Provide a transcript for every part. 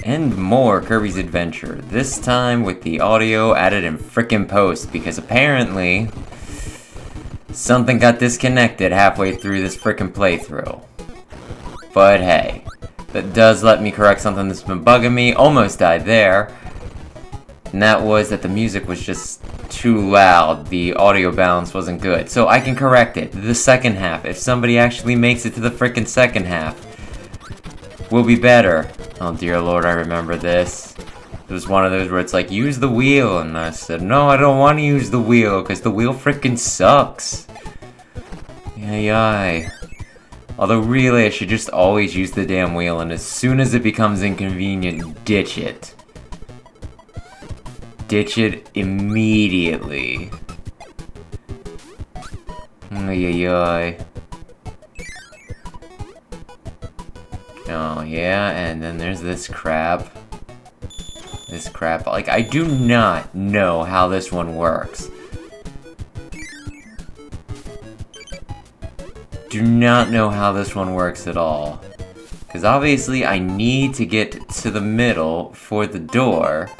And more Kirby's Adventure, this time with the audio added in frickin' post, because apparently something got disconnected halfway through this frickin' playthrough. But hey, that does let me correct something that's been bugging me, almost died there, and that was that the music was just too loud, the audio balance wasn't good, so I can correct it. The second half, if somebody actually makes it to the frickin' second half, will be better. Oh dear lord, I remember this. It was one of those where it's like, use the wheel, and I said, no, I don't want to use the wheel, because the wheel frickin' sucks. Yay. Although really, I should just always use the damn wheel, and as soon as it becomes inconvenient, ditch it. Ditch it immediately. Yay. Oh, yeah, and then there's this crap. This crap. Like, I do not know how this one works. Do not know how this one works at all. Because obviously I need to get to the middle for the door.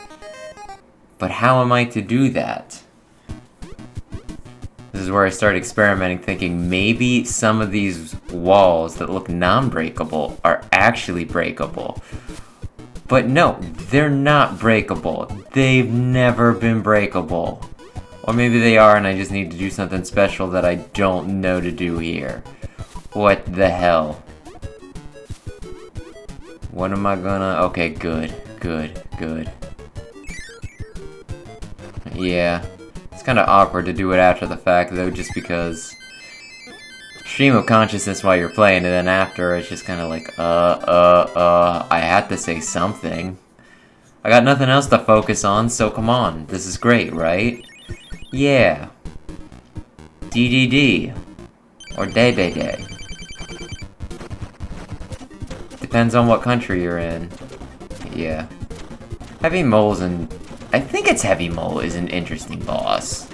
But how am I to do that? This is where I start experimenting, thinking maybe some of these walls that look non-breakable are actually breakable. But no, they're not breakable. They've never been breakable. Or maybe they are and I just need to do something special that I don't know to do here. What the hell? What am I gonna... Okay, good. Yeah. It's kind of awkward to do it after the fact, though, just because stream of consciousness while you're playing, and then after, it's just kind of like, I had to say something. I got nothing else to focus on, so come on. This is great, right? Yeah. DDD. Or day. Depends on what country you're in. Yeah. Heavy Mole's and I think it's Heavy Mole is an interesting boss.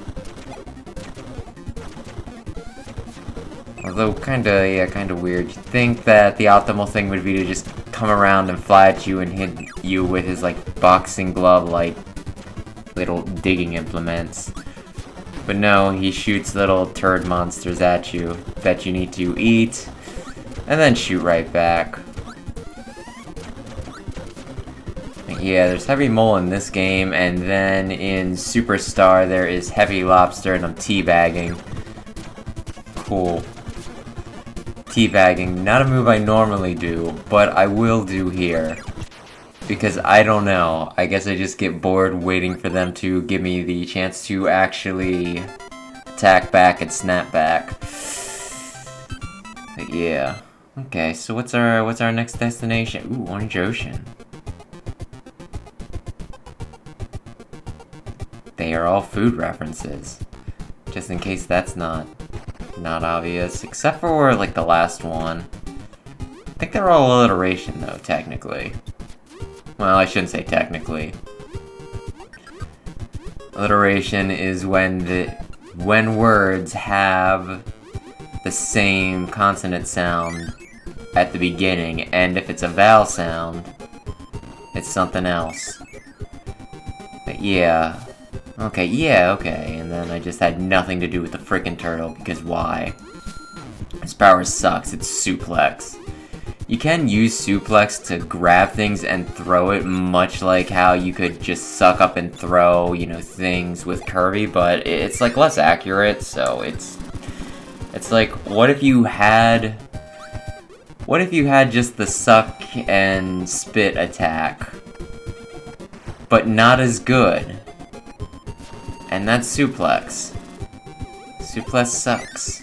Although kinda weird. You'd think that the optimal thing would be to just come around and fly at you and hit you with his like boxing glove like little digging implements. But no, he shoots little turd monsters at you that you need to eat and then shoot right back. Yeah, there's Heavy Mole in this game, and then in Superstar there is Heavy Lobster, and I'm teabagging. Cool. Teabagging, not a move I normally do, but I will do here. Because I don't know, I guess I just get bored waiting for them to give me the chance to actually attack back and snap back. But yeah. Okay, so what's our next destination? Ooh, Orange Ocean. They are all food references. Just in case that's not obvious. Except for, like, the last one. I think they're all alliteration, though, technically. Well, I shouldn't say technically. Alliteration is when words have the same consonant sound at the beginning, and if it's a vowel sound, it's something else. But yeah. Okay, and then I just had nothing to do with the frickin' turtle, because why? His power sucks, it's suplex. You can use suplex to grab things and throw it, much like how you could just suck up and throw, you know, things with Kirby, but it's like less accurate, so it's like, what if you had just the suck and spit attack, but not as good? And that's suplex. Suplex sucks.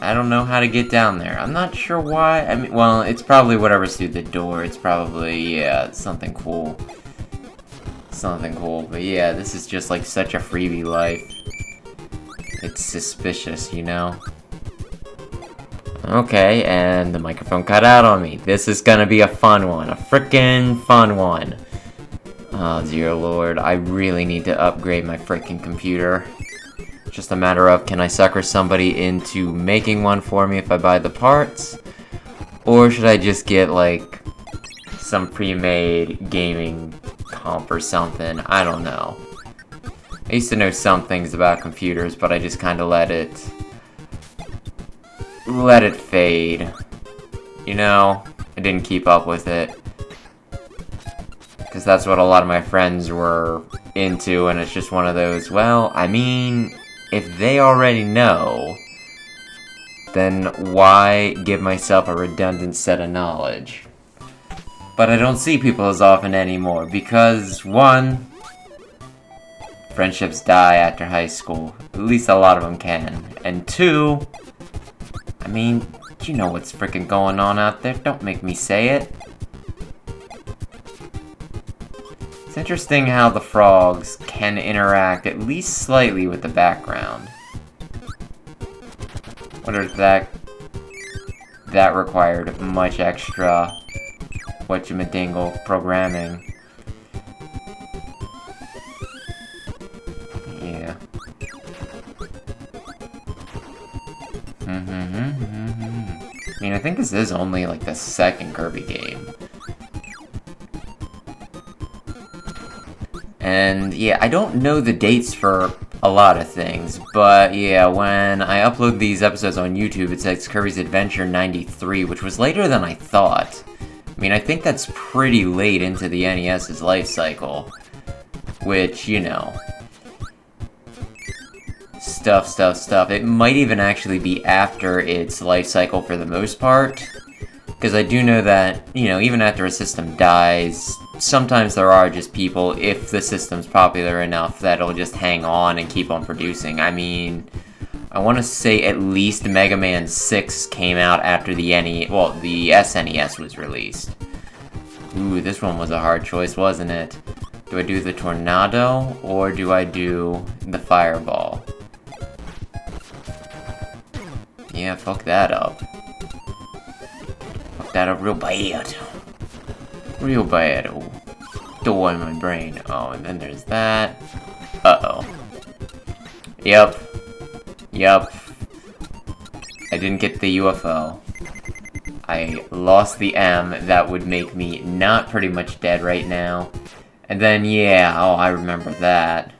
I don't know how to get down there. I'm not sure why. I mean, well, it's probably whatever's through the door. It's probably, yeah, something cool. Something cool. But yeah, this is just like such a freebie life. It's suspicious, you know? Okay, and the microphone cut out on me. This is gonna be a fun one. A frickin' fun one. Oh dear lord, I really need to upgrade my frickin' computer. Just a matter of, can I sucker somebody into making one for me if I buy the parts? Or should I just get, like, some pre-made gaming comp or something? I don't know. I used to know some things about computers, but I just kind of let it fade. You know, I didn't keep up with it. Because that's what a lot of my friends were into, and it's just one of those, well, I mean, if they already know, then why give myself a redundant set of knowledge? But I don't see people as often anymore, because, one, friendships die after high school. At least a lot of them can. And two, I mean, you know what's freaking going on out there. Don't make me say it. It's interesting how the frogs can interact at least slightly with the background. Wonder if that required much extra whatchamadingle programming. Yeah. I mean, I think this is only like the second Kirby game. And yeah, I don't know the dates for a lot of things, but yeah, when I upload these episodes on YouTube, it says Kirby's Adventure 93, which was later than I thought. I mean, I think that's pretty late into the NES's life cycle, which, you know, stuff. It might even actually be after its life cycle for the most part, because I do know that, you know, even after a system dies, sometimes there are just people, if the system's popular enough, that'll just hang on and keep on producing. I mean, I want to say at least Mega Man 6 came out after the the SNES was released. Ooh, this one was a hard choice, wasn't it? Do I do the Tornado, or do I do the Fireball? Yeah, fuck that up. Fuck that up real bad. Real bad. Oh, door in my brain. Oh, and then there's that. Uh-oh. Yep. I didn't get the UFO. I lost the M. That would make me not pretty much dead right now. And then, yeah, oh, I remember that.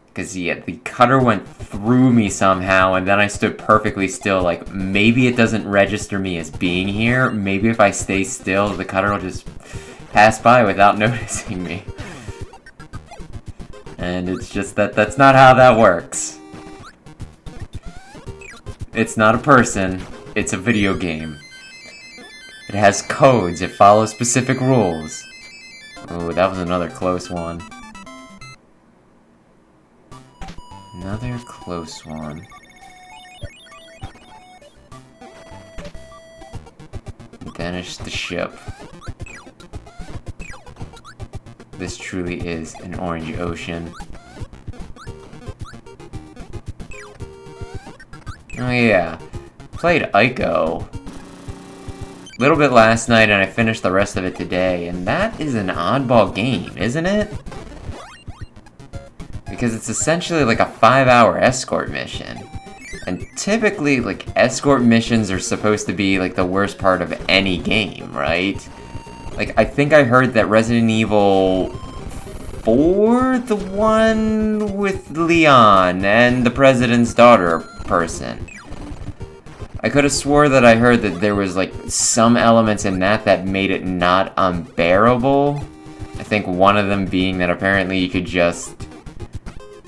Because, yeah, the cutter went through me somehow, and then I stood perfectly still, like, maybe it doesn't register me as being here. Maybe if I stay still, the cutter will just pass by without noticing me. And it's just that's not how that works. It's not a person, it's a video game. It has codes, it follows specific rules. Oh, that was another close one. Another close one. Vanish the ship. This truly is an orange ocean. Oh yeah, played Ico a little bit last night and I finished the rest of it today, and that is an oddball game, isn't it? Because it's essentially like a 5-hour escort mission. And typically, like, escort missions are supposed to be, like, the worst part of any game, right? Like, I think I heard that Resident Evil 4, the one with Leon and the president's daughter person. I could have swore that I heard that there was, like, some elements in that made it not unbearable. I think one of them being that apparently you could just,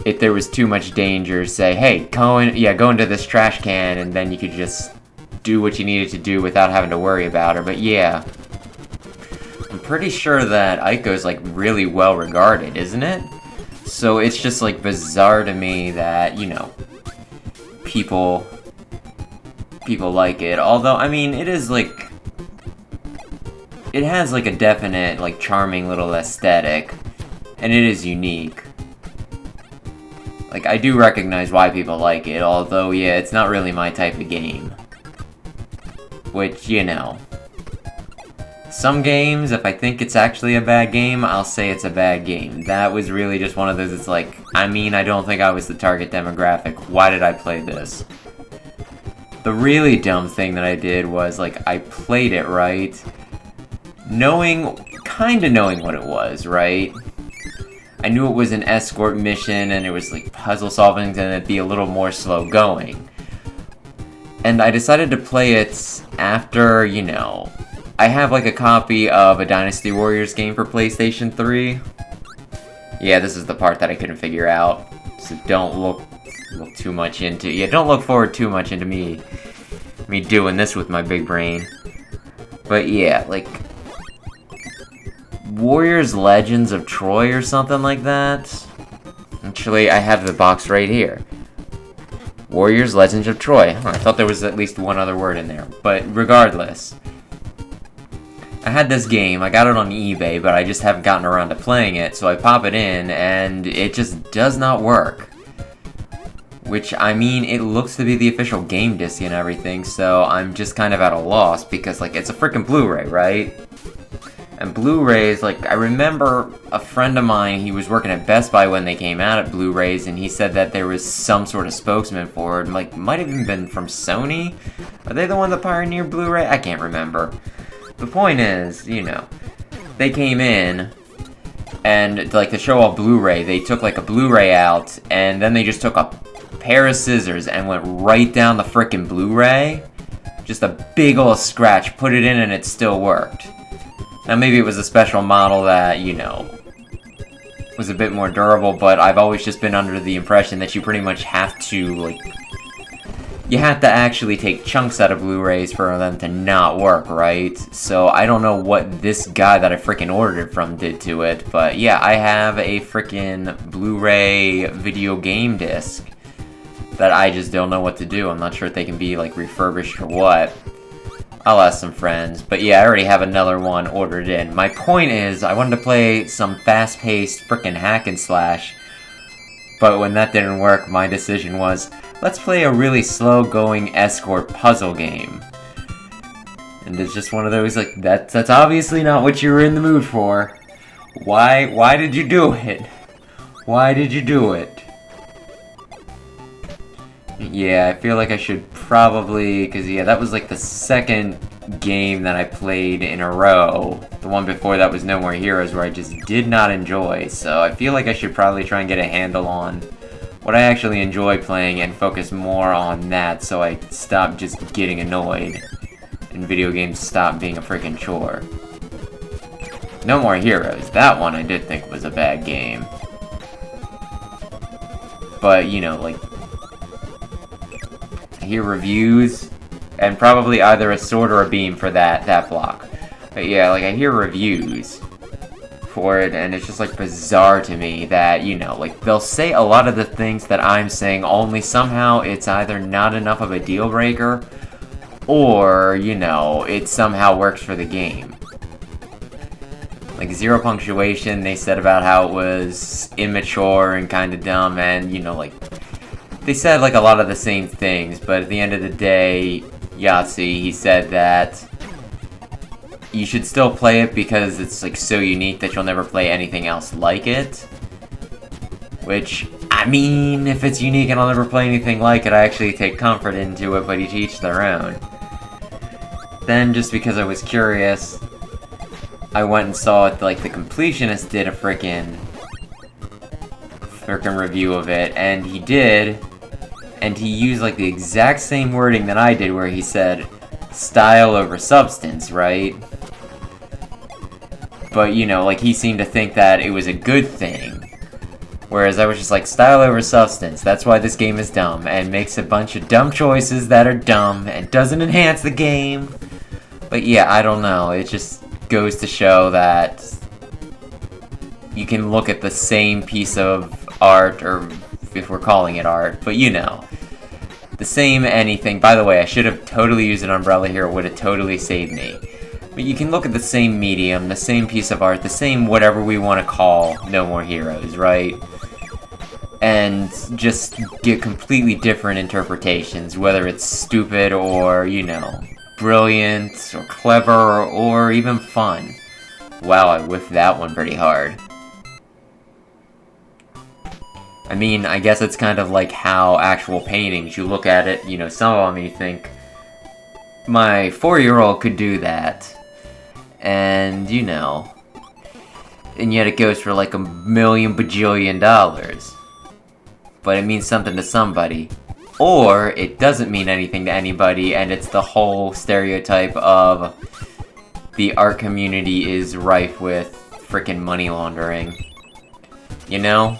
if there was too much danger, say, hey, go into this trash can, and then you could just do what you needed to do without having to worry about her. But yeah, I'm pretty sure that Ico's, like, really well regarded, isn't it? So it's just, like, bizarre to me that, you know, people like it. Although, I mean, it is, like, it has, like, a definite, like, charming little aesthetic, and it is unique. Like, I do recognize why people like it, although, yeah, it's not really my type of game. Which, you know. Some games, if I think it's actually a bad game, I'll say it's a bad game. That was really just one of those, it's like, I mean, I don't think I was the target demographic. Why did I play this? The really dumb thing that I did was, like, I played it, right? Kinda knowing what it was, right? I knew it was an escort mission, and it was, like, puzzle solving, and it'd be a little more slow going. And I decided to play it after, you know... I have, like, a copy of a Dynasty Warriors game for PlayStation 3. Yeah, this is the part that I couldn't figure out. So don't look too much into... Yeah, don't look forward too much into me doing this with my big brain. But yeah, like... Warriors Legends of Troy or something like that? Actually, I have the box right here. Warriors Legends of Troy. Huh, I thought there was at least one other word in there. But regardless... I had this game, I got it on eBay, but I just haven't gotten around to playing it, so I pop it in, and it just does not work. Which, I mean, it looks to be the official game disc and everything, so I'm just kind of at a loss, because, like, it's a freaking Blu-ray, right? And Blu-rays, like, I remember a friend of mine, he was working at Best Buy when they came out at Blu-rays, and he said that there was some sort of spokesman for it, like, might have even been from Sony? Are they the one that pioneered Blu-ray? I can't remember. The point is, you know, they came in, and, like, to show off Blu-ray, they took, like, a Blu-ray out, and then they just took a pair of scissors and went right down the frickin' Blu-ray. Just a big ol' scratch, put it in, and it still worked. Now, maybe it was a special model that, you know, was a bit more durable, but I've always just been under the impression that you pretty much have to, like... You have to actually take chunks out of Blu-rays for them to not work, right? So I don't know what this guy that I freaking ordered it from did to it, but yeah, I have a freaking Blu-ray video game disc that I just don't know what to do. I'm not sure if they can be, like, refurbished or what. I'll ask some friends, but yeah, I already have another one ordered in. My point is, I wanted to play some fast-paced freaking hack and slash, but when that didn't work, my decision was, let's play a really slow-going escort puzzle game. And it's just one of those, like, that's obviously not what you were in the mood for. Why did you do it? Why did you do it? Yeah, I feel like I should probably, because yeah, that was like the second game that I played in a row. The one before that was No More Heroes, where I just did not enjoy, so I feel like I should probably try and get a handle on what I actually enjoy playing and focus more on that, so I stop just getting annoyed and video games stop being a freaking chore. No More Heroes, that one I did think was a bad game. But, you know, like, I hear reviews, and probably either a sword or a beam for that block. But yeah, like, I hear reviews for it, and it's just, like, bizarre to me that, you know, like, they'll say a lot of the things that I'm saying, only somehow it's either not enough of a deal breaker, or, you know, it somehow works for the game. Like, Zero Punctuation, they said about how it was immature and kinda dumb, and, you know, like, they said, like, a lot of the same things, but at the end of the day, Yahtzee, he said that you should still play it because it's, like, so unique that you'll never play anything else like it. Which, I mean, if it's unique and I'll never play anything like it, I actually take comfort into it, but each their own. Then, just because I was curious, I went and saw it, like, the Completionist did a frickin' review of it, and he did, and he used, like, the exact same wording that I did, where he said, style over substance, right? But, you know, like, he seemed to think that it was a good thing. Whereas I was just like, style over substance, that's why this game is dumb, and makes a bunch of dumb choices that are dumb, and doesn't enhance the game. But yeah, I don't know, it just goes to show that you can look at the same piece of art, or if we're calling it art, but you know, the same anything. By the way, I should have totally used an umbrella here, it would have totally saved me. But you can look at the same medium, the same piece of art, the same whatever we want to call No More Heroes, right? And just get completely different interpretations, whether it's stupid or, you know, brilliant or clever or even fun. Wow, I whiffed that one pretty hard. I mean, I guess it's kind of like how actual paintings, you look at it, you know, some of them you think, my 4-year-old could do that. And, you know, and yet it goes for like $1 million bajillion. But it means something to somebody. Or it doesn't mean anything to anybody, and it's the whole stereotype of the art community is rife with frickin' money laundering. You know?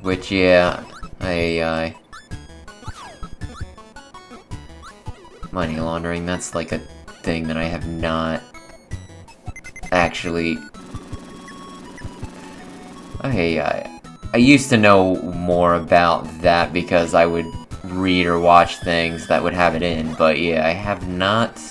Which, yeah, money laundering, that's like a thing that I have not actually... I used to know more about that because I would read or watch things that would have it in, but yeah, I have not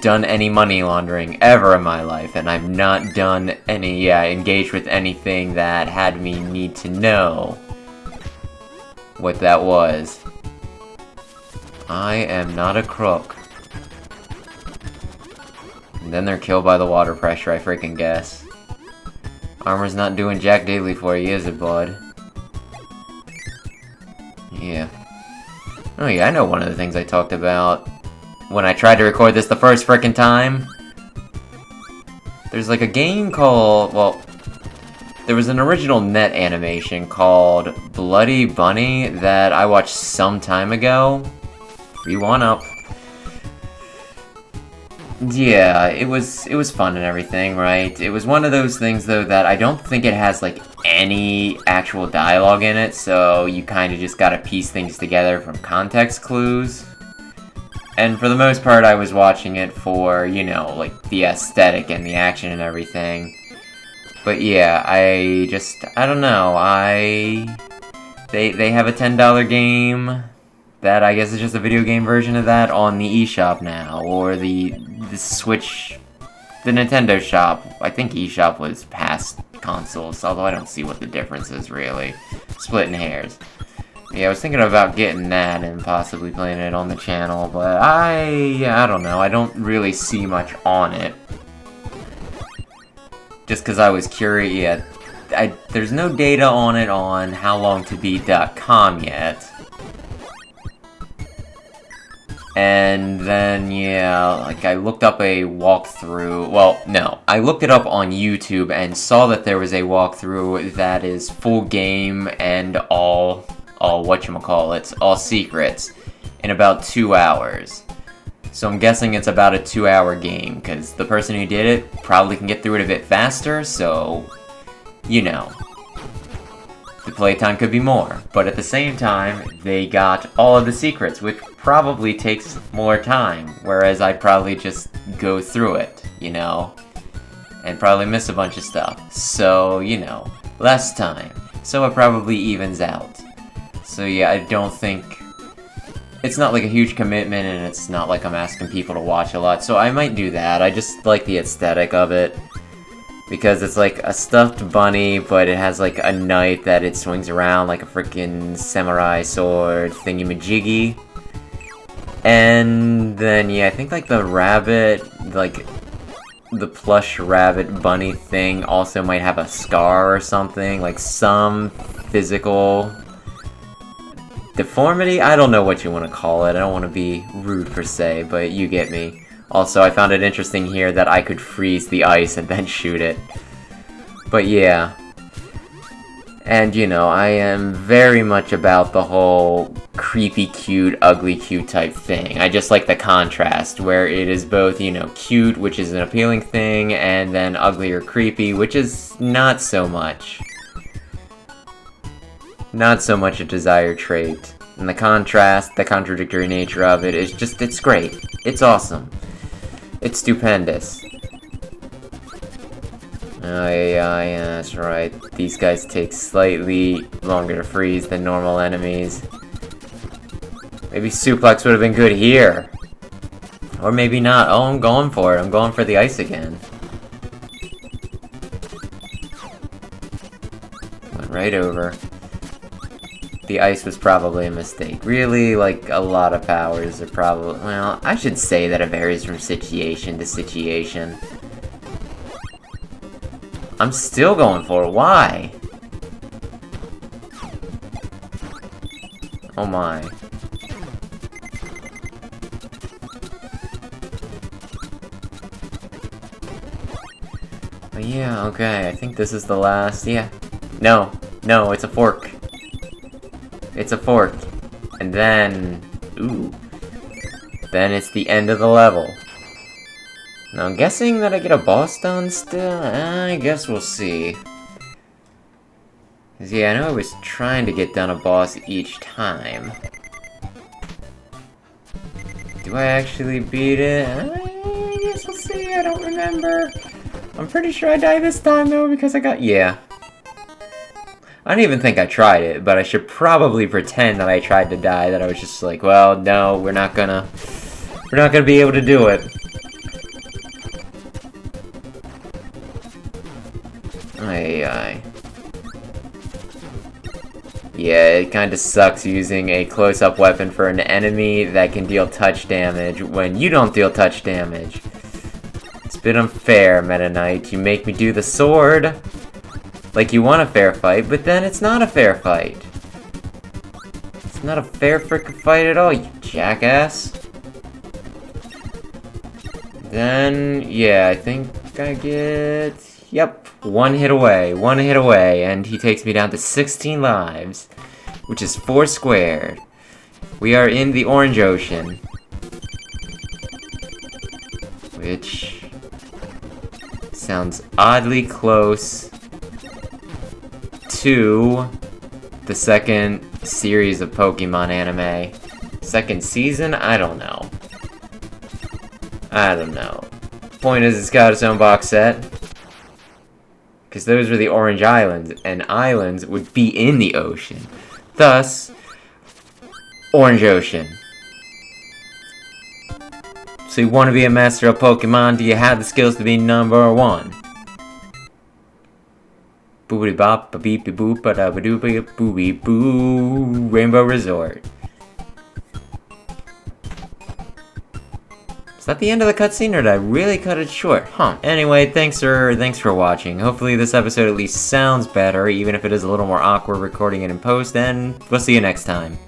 done any money laundering ever in my life, and I've not done any, engaged with anything that had me need to know what that was. I am not a crook. And then they're killed by the water pressure, I freaking guess. Armor's not doing jack diddly for you, is it, bud? Yeah. Oh yeah, I know one of the things I talked about when I tried to record this the first frickin' time. There's like a game called, well, there was an original net animation called Bloody Bunny that I watched some time ago. Free one up. Yeah, it was fun and everything, right? It was one of those things, though, that I don't think it has, like, any actual dialogue in it, so you kind of just gotta piece things together from context clues. And for the most part, I was watching it for, you know, like, the aesthetic and the action and everything. But yeah, I don't know, They have a $10 game that I guess is just a video game version of that on the eShop now, or the Switch, the Nintendo shop. I think eShop was past consoles, although I don't see what the difference is, really. Splitting hairs. Yeah, I was thinking about getting that and possibly playing it on the channel, but I don't know, I don't really see much on it. Just because I was curious, there's no data on it on howlongtobeat.com yet. And then, yeah, like, I looked up a walkthrough, well, no, I looked it up on YouTube and saw that there was a walkthrough that is full game and all whatchamacallits, all secrets, in about 2 hours. So I'm guessing it's about a 2-hour game, because the person who did it probably can get through it a bit faster, so, you know, the playtime could be more. But at the same time, they got all of the secrets, which probably takes more time, whereas I'd probably just go through it, you know, and probably miss a bunch of stuff. So, you know, less time. So it probably evens out. So yeah, I don't think... It's not like a huge commitment, and it's not like I'm asking people to watch a lot, so I might do that. I just like the aesthetic of it. Because it's like a stuffed bunny, but it has like a knife that it swings around like a freaking samurai sword thingy-majiggy. And then, yeah, I think like the rabbit, like the plush rabbit bunny thing also might have a scar or something, like some physical deformity? I don't know what you want to call it. I don't want to be rude per se, but you get me. Also, I found it interesting here that I could freeze the ice and then shoot it. But yeah. And, you know, I am very much about the whole creepy cute, ugly cute type thing. I just like the contrast, where it is both, you know, cute, which is an appealing thing, and then ugly or creepy, which is not so much. Not so much a desired trait. And the contrast, the contradictory nature of it is just, it's great. It's awesome. It's stupendous. Oh yeah, that's right. These guys take slightly longer to freeze than normal enemies. Maybe suplex would have been good here. Or maybe not. Oh, I'm going for it. I'm going for the ice again. Went right over. The ice was probably a mistake. Really, like, a lot of powers are probably... Well, I should say that it varies from situation to situation. I'm still going for it. Why? Oh my. But yeah, okay, I think this is the last, yeah. No, no, it's a fork. It's a fork. And then, ooh. Then it's the end of the level. Now I'm guessing that I get a boss done still? I guess we'll see. 'Cause yeah, I know I was trying to get done a boss each time. Do I actually beat it? I guess we'll see, I don't remember. I'm pretty sure I died this time though because I got, yeah. I don't even think I tried it, but I should probably pretend that I tried to die, that I was just like, well, no, we're not gonna be able to do it. Aye. Yeah, it kinda sucks using a close-up weapon for an enemy that can deal touch damage when you don't deal touch damage. It's a bit unfair, Meta Knight. You make me do the sword like you want a fair fight, but then it's not a fair fight. It's not a fair frickin' fight at all, you jackass. Then, yeah, I think I get... Yep, one hit away, and he takes me down to 16 lives, which is 4 squared. We are in the Orange Ocean, which sounds oddly close to the second series of Pokemon anime. Second season? I don't know. Point is, it's got its own box set. Because those were the Orange Islands, and islands would be in the ocean. Thus, Orange Ocean. So you want to be a master of Pokemon? Do you have the skills to be number 1? Boopity bop, ba beep boop, ba da ba doo ba booby boo, Rainbow Resort. Is that the end of the cutscene, or did I really cut it short? Huh. Anyway, thanks for watching. Hopefully this episode at least sounds better, even if it is a little more awkward recording it in post, and we'll see you next time.